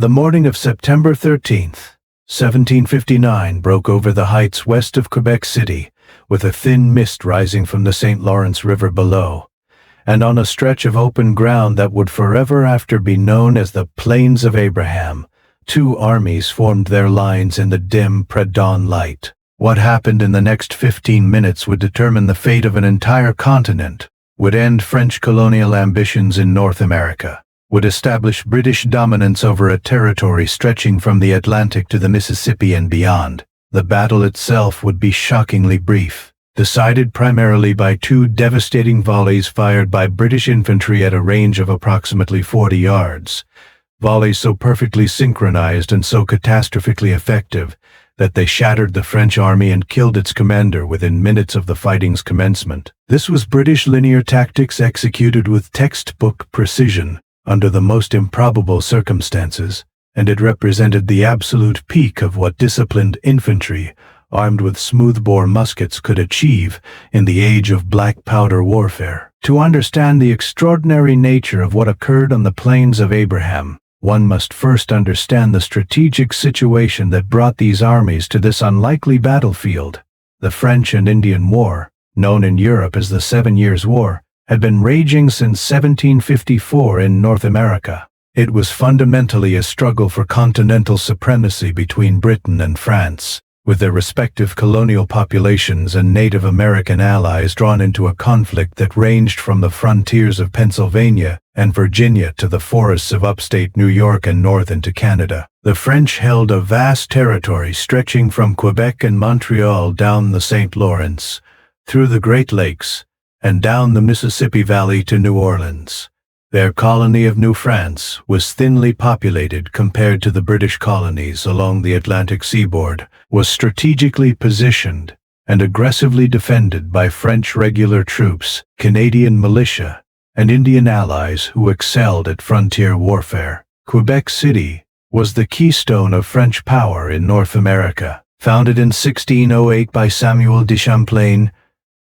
The morning of September 13th, 1759 broke over the heights west of Quebec City, with a thin mist rising from the St. Lawrence River below, and on a stretch of open ground that would forever after be known as the Plains of Abraham, two armies formed their lines in the dim pre-dawn light. What happened in the next 15 minutes would determine the fate of an entire continent, would end French colonial ambitions in North America, would establish British dominance over a territory stretching from the Atlantic to the Mississippi and beyond. The battle itself would be shockingly brief, decided primarily by two devastating volleys fired by British infantry at a range of approximately 40 yards. Volleys so perfectly synchronized and so catastrophically effective that they shattered the French army and killed its commander within minutes of the fighting's commencement. This was British linear tactics executed with textbook precision under the most improbable circumstances, and it represented the absolute peak of what disciplined infantry, armed with smoothbore muskets, could achieve in the age of black powder warfare. To understand the extraordinary nature of what occurred on the Plains of Abraham, one must first understand the strategic situation that brought these armies to this unlikely battlefield. The French and Indian War, known in Europe as the 7 Years' War, had been raging since 1754 in North America. It was fundamentally a struggle for continental supremacy between Britain and France, with their respective colonial populations and Native American allies drawn into a conflict that ranged from the frontiers of Pennsylvania and Virginia to the forests of upstate New York and north into Canada. The French held a vast territory stretching from Quebec and Montreal down the St. Lawrence, through the Great Lakes, and down the Mississippi Valley to New Orleans. Their colony of New France was thinly populated compared to the British colonies along the Atlantic seaboard, was strategically positioned and aggressively defended by French regular troops, Canadian militia, and Indian allies who excelled at frontier warfare. Quebec City was the keystone of French power in North America. Founded in 1608 by Samuel de Champlain,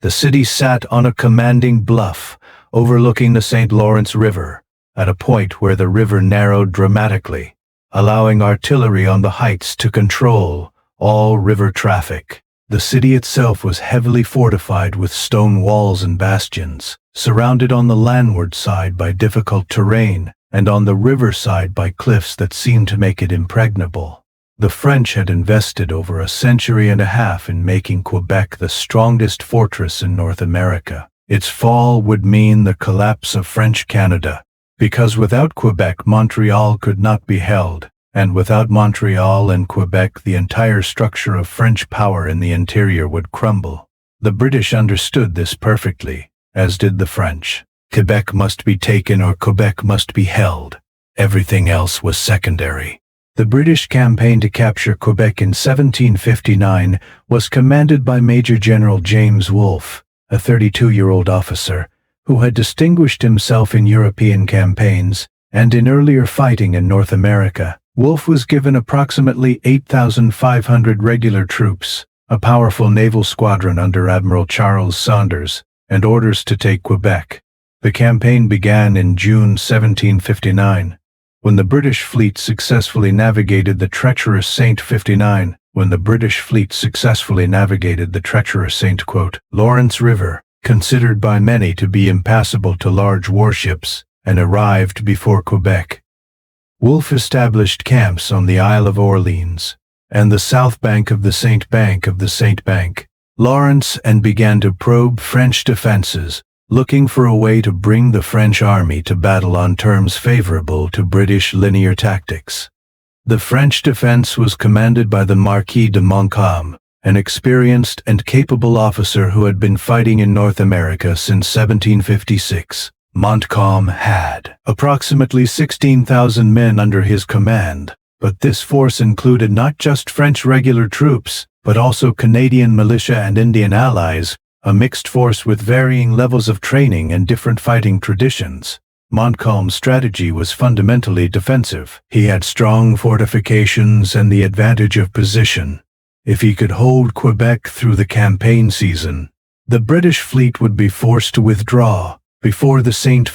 the city sat on a commanding bluff overlooking the St. Lawrence River, at a point where the river narrowed dramatically, allowing artillery on the heights to control all river traffic. The city itself was heavily fortified with stone walls and bastions, surrounded on the landward side by difficult terrain, and on the river side by cliffs that seemed to make it impregnable. The French had invested over a century and a half in making Quebec the strongest fortress in North America. Its fall would mean the collapse of French Canada, because without Quebec, Montreal could not be held, and without Montreal and Quebec, the entire structure of French power in the interior would crumble. The British understood this perfectly, as did the French. Quebec must be taken or Quebec must be held. Everything else was secondary. The British campaign to capture Quebec in 1759 was commanded by Major General James Wolfe, a 32-year-old officer who had distinguished himself in European campaigns and in earlier fighting in North America. Wolfe was given approximately 8,500 regular troops, a powerful naval squadron under Admiral Charles Saunders, and orders to take Quebec. The campaign began in June 1759, when the British fleet successfully navigated the treacherous St. Lawrence River, considered by many to be impassable to large warships, and arrived before Quebec. Wolfe established camps on the Isle of Orleans and the south bank of the St. Lawrence and began to probe French defenses, looking for a way to bring the French army to battle on terms favorable to British linear tactics. The French defense was commanded by the Marquis de Montcalm, an experienced and capable officer who had been fighting in North America since 1756. Montcalm had approximately 16,000 men under his command, but this force included not just French regular troops, but also Canadian militia and Indian allies, a mixed force with varying levels of training and different fighting traditions. Montcalm's strategy was fundamentally defensive. He had strong fortifications and the advantage of position. If he could hold Quebec through the campaign season, the British fleet would be forced to withdraw before the St.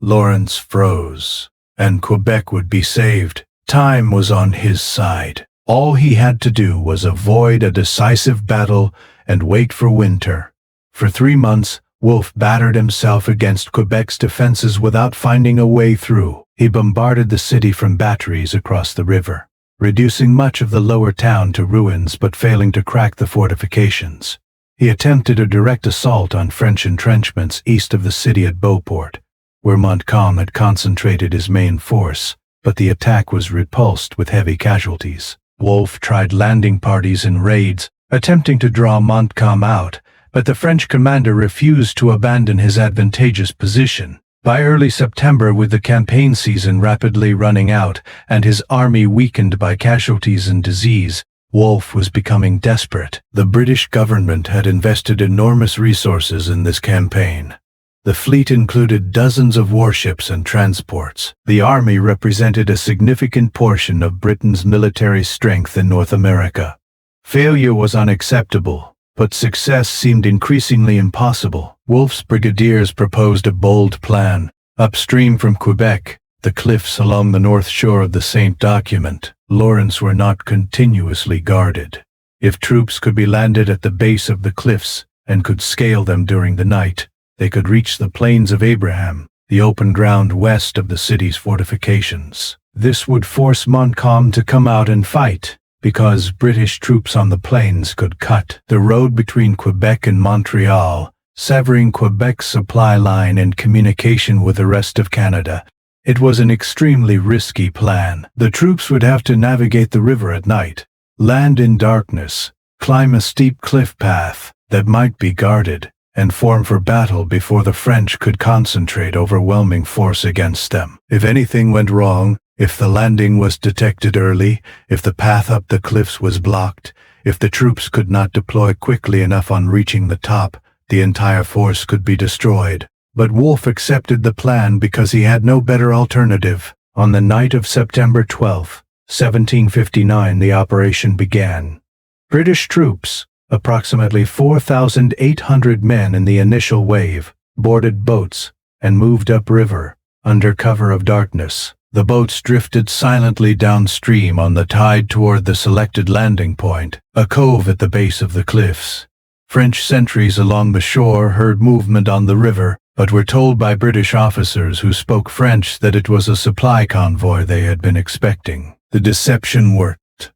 Lawrence froze, and Quebec would be saved. Time was on his side. All he had to do was avoid a decisive battle and wait for winter. For 3 months, Wolfe battered himself against Quebec's defenses without finding a way through. He bombarded the city from batteries across the river, reducing much of the lower town to ruins but failing to crack the fortifications. He attempted a direct assault on French entrenchments east of the city at Beauport, where Montcalm had concentrated his main force, but the attack was repulsed with heavy casualties. Wolfe tried landing parties and raids, attempting to draw Montcalm out, but the French commander refused to abandon his advantageous position. By early September, with the campaign season rapidly running out and his army weakened by casualties and disease, Wolfe was becoming desperate. The British government had invested enormous resources in this campaign. The fleet included dozens of warships and transports. The army represented a significant portion of Britain's military strength in North America. Failure was unacceptable, but success seemed increasingly impossible. Wolfe's brigadiers proposed a bold plan. Upstream from Quebec, the cliffs along the north shore of the St. Document, Lawrence were not continuously guarded. If troops could be landed at the base of the cliffs and could scale them during the night, they could reach the Plains of Abraham, the open ground west of the city's fortifications. This would force Montcalm to come out and fight, because British troops on the plains could cut the road between Quebec and Montreal, severing Quebec's supply line and communication with the rest of Canada. It was an extremely risky plan. The troops would have to navigate the river at night, land in darkness, climb a steep cliff path that might be guarded, and form for battle before the French could concentrate overwhelming force against them. If anything went wrong, if the landing was detected early, if the path up the cliffs was blocked, if the troops could not deploy quickly enough on reaching the top, the entire force could be destroyed. But Wolfe accepted the plan because he had no better alternative. On the night of September 12, 1759, the operation began. British troops, approximately 4,800 men in the initial wave, boarded boats and moved upriver, under cover of darkness. The boats drifted silently downstream on the tide toward the selected landing point, a cove at the base of the cliffs. French sentries along the shore heard movement on the river, but were told by British officers who spoke French that it was a supply convoy they had been expecting. The deception worked.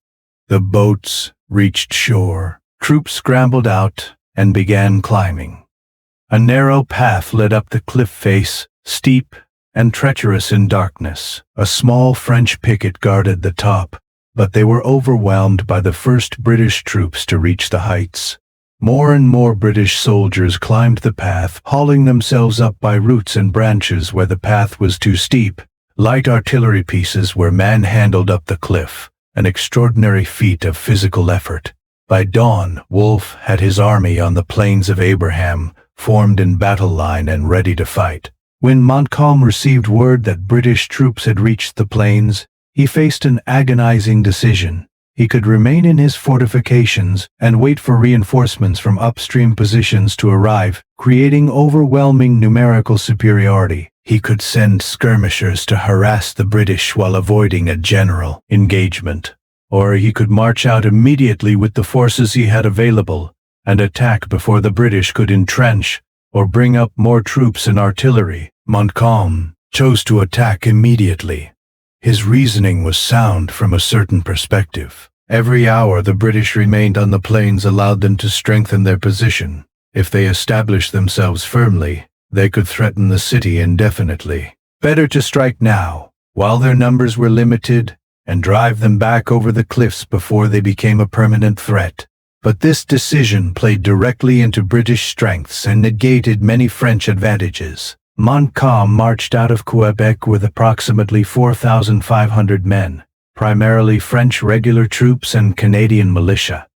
The boats reached shore. Troops scrambled out and began climbing. A narrow path led up the cliff face, steep and treacherous in darkness. A small French picket guarded the top, but they were overwhelmed by the first British troops to reach the heights. More and more British soldiers climbed the path, hauling themselves up by roots and branches where the path was too steep. Light artillery pieces were manhandled up the cliff, an extraordinary feat of physical effort. By dawn, Wolfe had his army on the Plains of Abraham, formed in battle line and ready to fight. When Montcalm received word that British troops had reached the plains, he faced an agonizing decision. He could remain in his fortifications and wait for reinforcements from upstream positions to arrive, creating overwhelming numerical superiority. He could send skirmishers to harass the British while avoiding a general engagement. Or he could march out immediately with the forces he had available and attack before the British could entrench or bring up more troops and artillery. Montcalm chose to attack immediately. His reasoning was sound from a certain perspective. Every hour the British remained on the plains allowed them to strengthen their position. If they established themselves firmly, they could threaten the city indefinitely. Better to strike now, while their numbers were limited, and drive them back over the cliffs before they became a permanent threat. But this decision played directly into British strengths and negated many French advantages. Montcalm marched out of Quebec with approximately 4,500 men, primarily French regular troops and Canadian militia.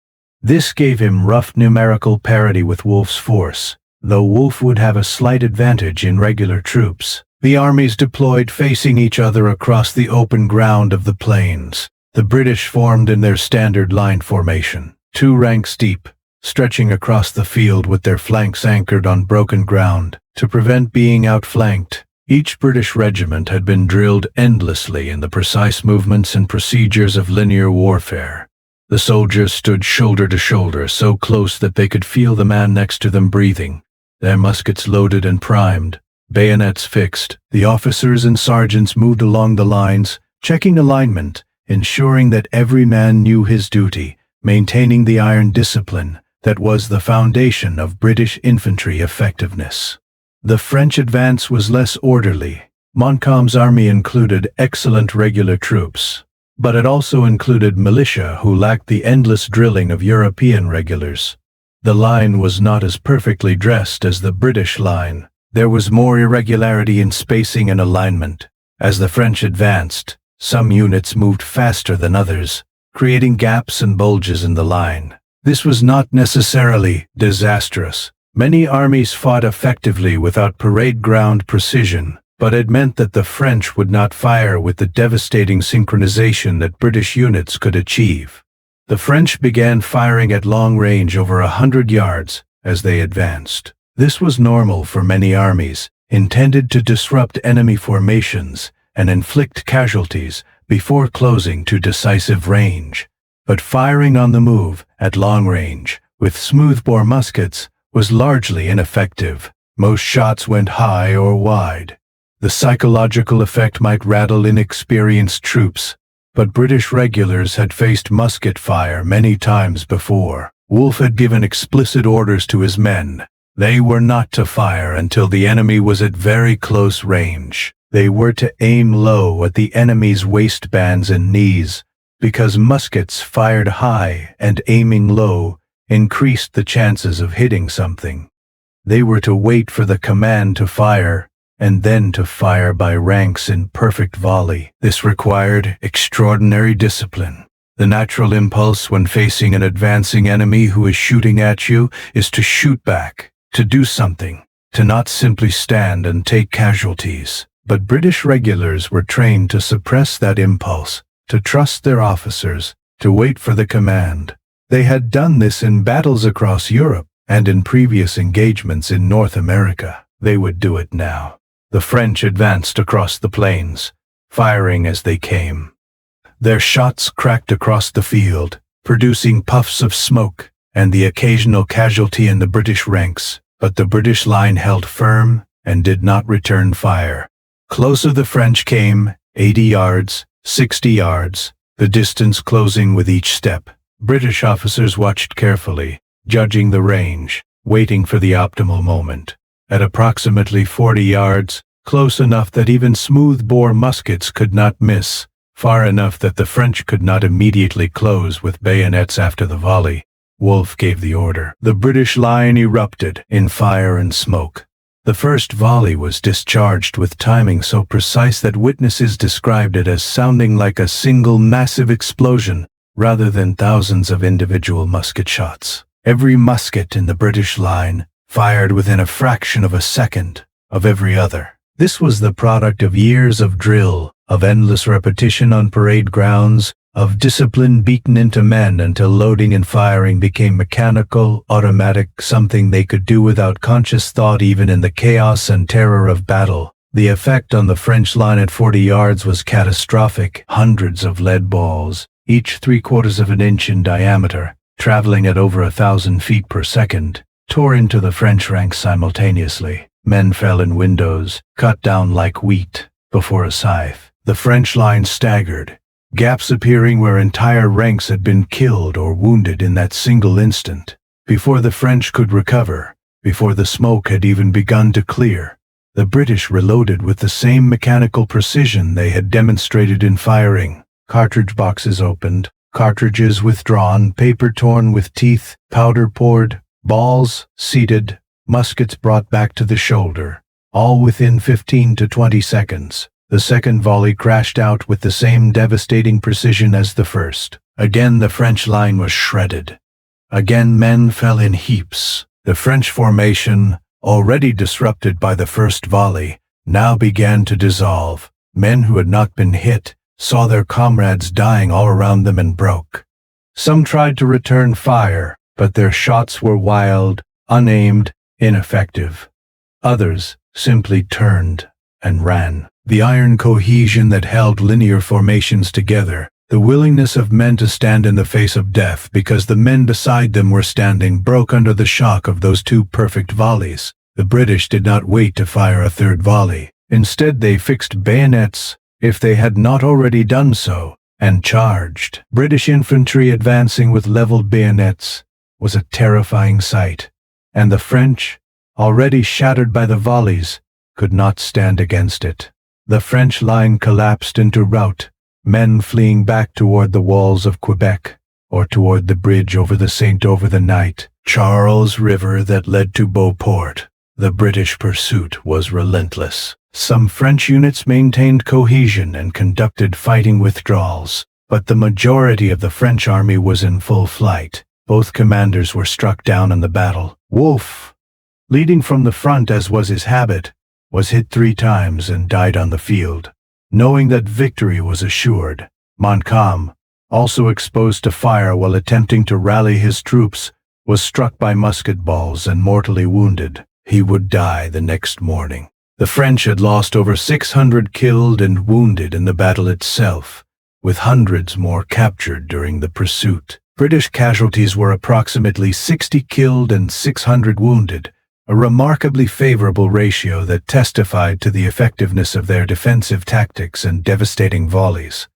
This gave him rough numerical parity with Wolfe's force, though Wolfe would have a slight advantage in regular troops. The armies deployed facing each other across the open ground of the plains. The British formed in their standard line formation, 2 ranks deep, stretching across the field with their flanks anchored on broken ground. To prevent being outflanked, Each British regiment had been drilled endlessly in the precise movements and procedures of linear warfare. The soldiers stood shoulder to shoulder, so close that they could feel the man next to them breathing, their muskets loaded and primed, bayonets fixed. The officers and sergeants moved along the lines, checking alignment, ensuring that every man knew his duty, maintaining the iron discipline that was the foundation of British infantry effectiveness. The French advance was less orderly. Montcalm's army included excellent regular troops, but it also included militia who lacked the endless drilling of European regulars. The line was not as perfectly dressed as the British line. There was more irregularity in spacing and alignment. As the French advanced, some units moved faster than others, creating gaps and bulges in the line. This was not necessarily disastrous. Many armies fought effectively without parade ground precision, but it meant that the French would not fire with the devastating synchronization that British units could achieve. The French began firing at long range over 100 yards as they advanced. This was normal for many armies, intended to disrupt enemy formations and inflict casualties before closing to decisive range. But firing on the move at long range with smoothbore muskets was largely ineffective. Most shots went high or wide. The psychological effect might rattle inexperienced troops, but British regulars had faced musket fire many times before. Wolfe had given explicit orders to his men. They were not to fire until the enemy was at very close range. They were to aim low at the enemy's waistbands and knees, because muskets fired high and aiming low increased the chances of hitting something. They were to wait for the command to fire, and then to fire by ranks in perfect volley. This required extraordinary discipline. The natural impulse when facing an advancing enemy who is shooting at you is to shoot back, to do something, to not simply stand and take casualties. But British regulars were trained to suppress that impulse, to trust their officers, to wait for the command. They had done this in battles across Europe and in previous engagements in North America. They would do it now. The French advanced across the plains, firing as they came. Their shots cracked across the field, producing puffs of smoke and the occasional casualty in the British ranks, but the British line held firm and did not return fire. Closer the French came, 80 yards, 60 yards, the distance closing with each step. British officers watched carefully, judging the range, waiting for the optimal moment. At approximately 40 yards, close enough that even smooth-bore muskets could not miss, far enough that the French could not immediately close with bayonets after the volley, Wolfe gave the order. The British line erupted in fire and smoke. The first volley was discharged with timing so precise that witnesses described it as sounding like a single massive explosion rather than thousands of individual musket shots. Every musket in the British line fired within a fraction of a second of every other. This was the product of years of drill, of endless repetition on parade grounds, of discipline beaten into men until loading and firing became mechanical, automatic, something they could do without conscious thought even in the chaos and terror of battle. The effect on the French line at 40 yards was catastrophic. Hundreds of lead balls, each 3/4 of an inch in diameter, traveling at over 1,000 feet per second, tore into the French ranks simultaneously. Men fell in windows, cut down like wheat before a scythe. The French line staggered, gaps appearing where entire ranks had been killed or wounded in that single instant. Before the French could recover, before the smoke had even begun to clear, the British reloaded with the same mechanical precision they had demonstrated in firing. Cartridge boxes opened, cartridges withdrawn, paper torn with teeth, powder poured, balls seated, muskets brought back to the shoulder, all within 15 to 20 seconds. The second volley crashed out with the same devastating precision as the first. Again the French line was shredded. Again men fell in heaps. The French formation, already disrupted by the first volley, now began to dissolve. Men who had not been hit saw their comrades dying all around them and broke. Some tried to return fire, but their shots were wild, unaimed, ineffective. Others simply turned and ran. The iron cohesion that held linear formations together, the willingness of men to stand in the face of death because the men beside them were standing, broke under the shock of those two perfect volleys. The British did not wait to fire a third volley. Instead, they fixed bayonets, if they had not already done so, and charged. British infantry advancing with leveled bayonets was a terrifying sight, and the French, already shattered by the volleys, could not stand against it. The French line collapsed into rout, men fleeing back toward the walls of Quebec, or toward the bridge over the St. over the night, Charles River that led to Beauport. The British pursuit was relentless. Some French units maintained cohesion and conducted fighting withdrawals, but the majority of the French army was in full flight. Both commanders were struck down in the battle. Wolfe, leading from the front as was his habit, was hit 3 times and died on the field. Knowing that victory was assured, Montcalm, also exposed to fire while attempting to rally his troops, was struck by musket balls and mortally wounded. He would die the next morning. The French had lost over 600 killed and wounded in the battle itself, with hundreds more captured during the pursuit. British casualties were approximately 60 killed and 600 wounded, a remarkably favorable ratio that testified to the effectiveness of their defensive tactics and devastating volleys.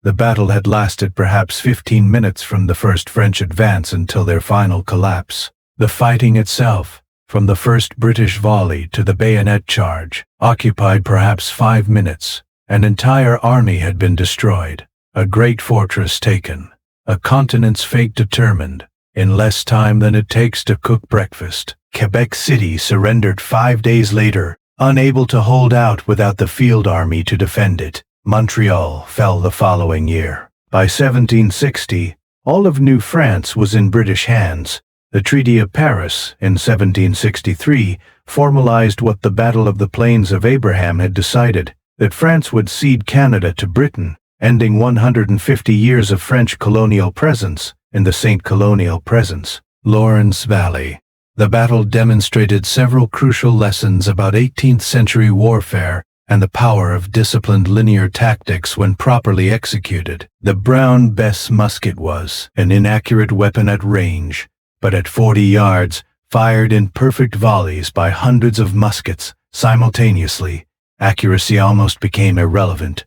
The battle had lasted perhaps 15 minutes from the first French advance until their final collapse. The fighting itself, from the first British volley to the bayonet charge, occupied perhaps 5 minutes. An entire army had been destroyed, a great fortress taken, a continent's fate determined, in less time than it takes to cook breakfast. Quebec City surrendered 5 days later, unable to hold out without the field army to defend it. Montreal fell the following year. By 1760, all of New France was in British hands. The Treaty of Paris, in 1763, formalized what the Battle of the Plains of Abraham had decided, that France would cede Canada to Britain, ending 150 years of French colonial presence in the Saint Colonial Presence, Lawrence Valley. The battle demonstrated several crucial lessons about 18th century warfare and the power of disciplined linear tactics when properly executed. The Brown Bess musket was an inaccurate weapon at range, but at 40 yards, fired in perfect volleys by hundreds of muskets simultaneously, accuracy almost became irrelevant.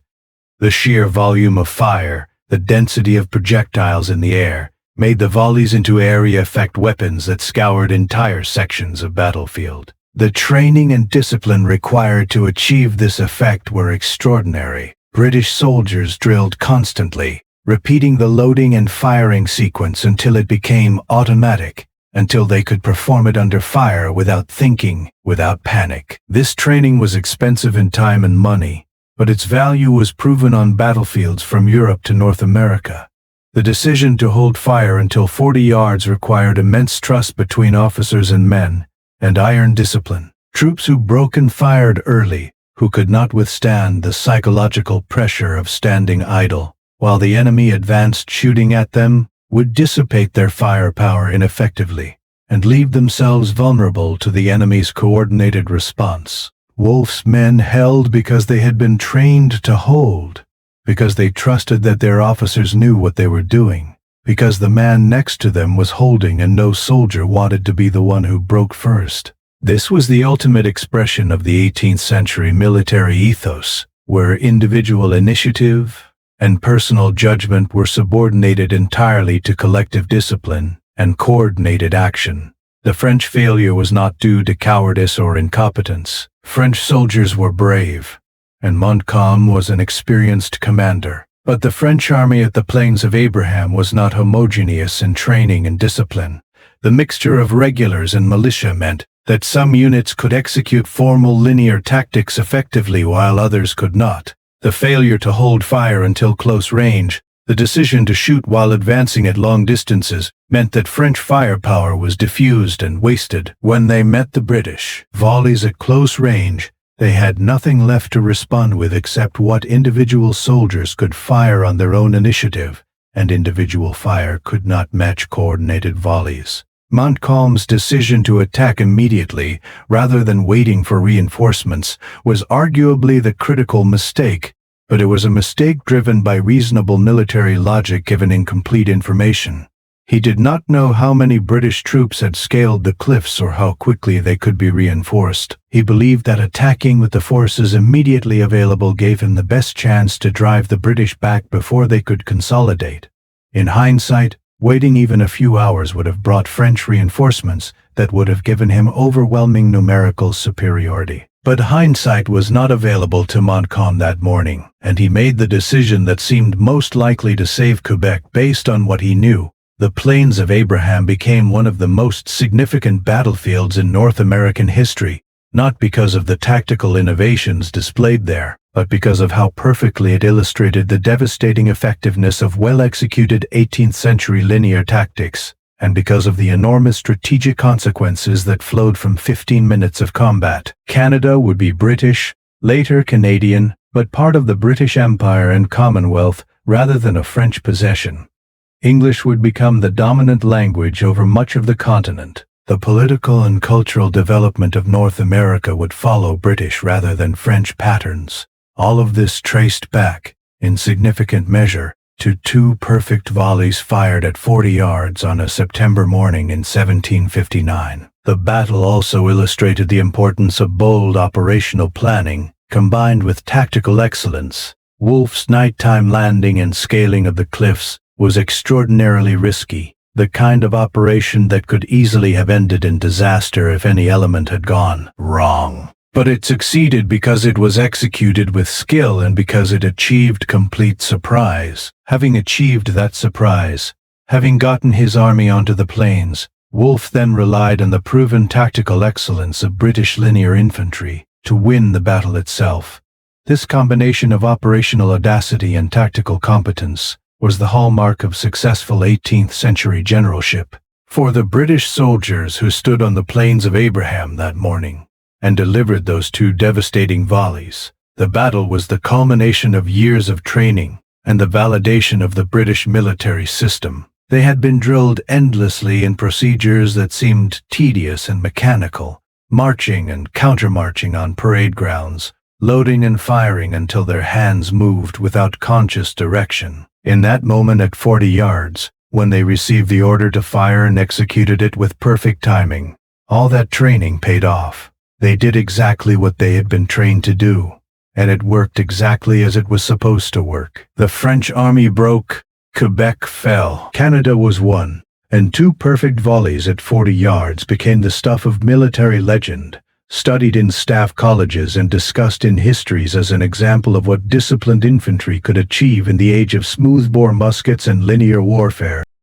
The sheer volume of fire, the density of projectiles in the air, made the volleys into area effect weapons that scoured entire sections of battlefield. The training and discipline required to achieve this effect were extraordinary. British soldiers drilled constantly, repeating the loading and firing sequence until it became automatic, until they could perform it under fire without thinking, without panic. This training was expensive in time and money, but its value was proven on battlefields from Europe to North America. The decision to hold fire until 40 yards required immense trust between officers and men, and iron discipline. Troops who broke and fired early, who could not withstand the psychological pressure of standing idle, while the enemy advanced shooting at them, would dissipate their firepower ineffectively, and leave themselves vulnerable to the enemy's coordinated response. Wolfe's men held because they had been trained to hold, because they trusted that their officers knew what they were doing, because the man next to them was holding and no soldier wanted to be the one who broke first. This was the ultimate expression of the 18th century military ethos, where individual initiative and personal judgment were subordinated entirely to collective discipline and coordinated action. The French failure was not due to cowardice or incompetence. French soldiers were brave, and Montcalm was an experienced commander. But the French army at the Plains of Abraham was not homogeneous in training and discipline. The mixture of regulars and militia meant that some units could execute formal linear tactics effectively while others could not. The failure to hold fire until close range, the decision to shoot while advancing at long distances, meant that French firepower was diffused and wasted. When they met the British volleys at close range, they had nothing left to respond with except what individual soldiers could fire on their own initiative, and individual fire could not match coordinated volleys. Montcalm's decision to attack immediately, rather than waiting for reinforcements, was arguably the critical mistake, but it was a mistake driven by reasonable military logic given incomplete information. He did not know how many British troops had scaled the cliffs or how quickly they could be reinforced. He believed that attacking with the forces immediately available gave him the best chance to drive the British back before they could consolidate. In hindsight, waiting even a few hours would have brought French reinforcements that would have given him overwhelming numerical superiority. But hindsight was not available to Montcalm that morning, and he made the decision that seemed most likely to save Quebec based on what he knew. The Plains of Abraham became one of the most significant battlefields in North American history, not because of the tactical innovations displayed there, but because of how perfectly it illustrated the devastating effectiveness of well-executed 18th-century linear tactics, and because of the enormous strategic consequences that flowed from 15 minutes of combat. Canada would be British, later Canadian, but part of the British Empire and Commonwealth rather than a French possession. English would become the dominant language over much of the continent. The political and cultural development of North America would follow British rather than French patterns. All of this traced back, in significant measure, to two perfect volleys fired at 40 yards on a September morning in 1759. The battle also illustrated the importance of bold operational planning, combined with tactical excellence. Wolfe's nighttime landing and scaling of the cliffs was extraordinarily risky, the kind of operation that could easily have ended in disaster if any element had gone wrong. But it succeeded because it was executed with skill and because it achieved complete surprise. Having achieved that surprise, having gotten his army onto the plains, Wolfe then relied on the proven tactical excellence of British linear infantry to win the battle itself. This combination of operational audacity and tactical competence was the hallmark of successful 18th-century generalship. For the British soldiers who stood on the Plains of Abraham that morning and delivered those two devastating volleys, the battle was the culmination of years of training and the validation of the British military system. They had been drilled endlessly in procedures that seemed tedious and mechanical, marching and countermarching on parade grounds, loading and firing until their hands moved without conscious direction. In that moment at 40 yards, when they received the order to fire and executed it with perfect timing, all that training paid off. They did exactly what they had been trained to do, and it worked exactly as it was supposed to work. The French army broke, Quebec fell, Canada was won, and two perfect volleys at 40 yards became the stuff of military legend, studied in staff colleges and discussed in histories as an example of what disciplined infantry could achieve in the age of smoothbore muskets and linear warfare.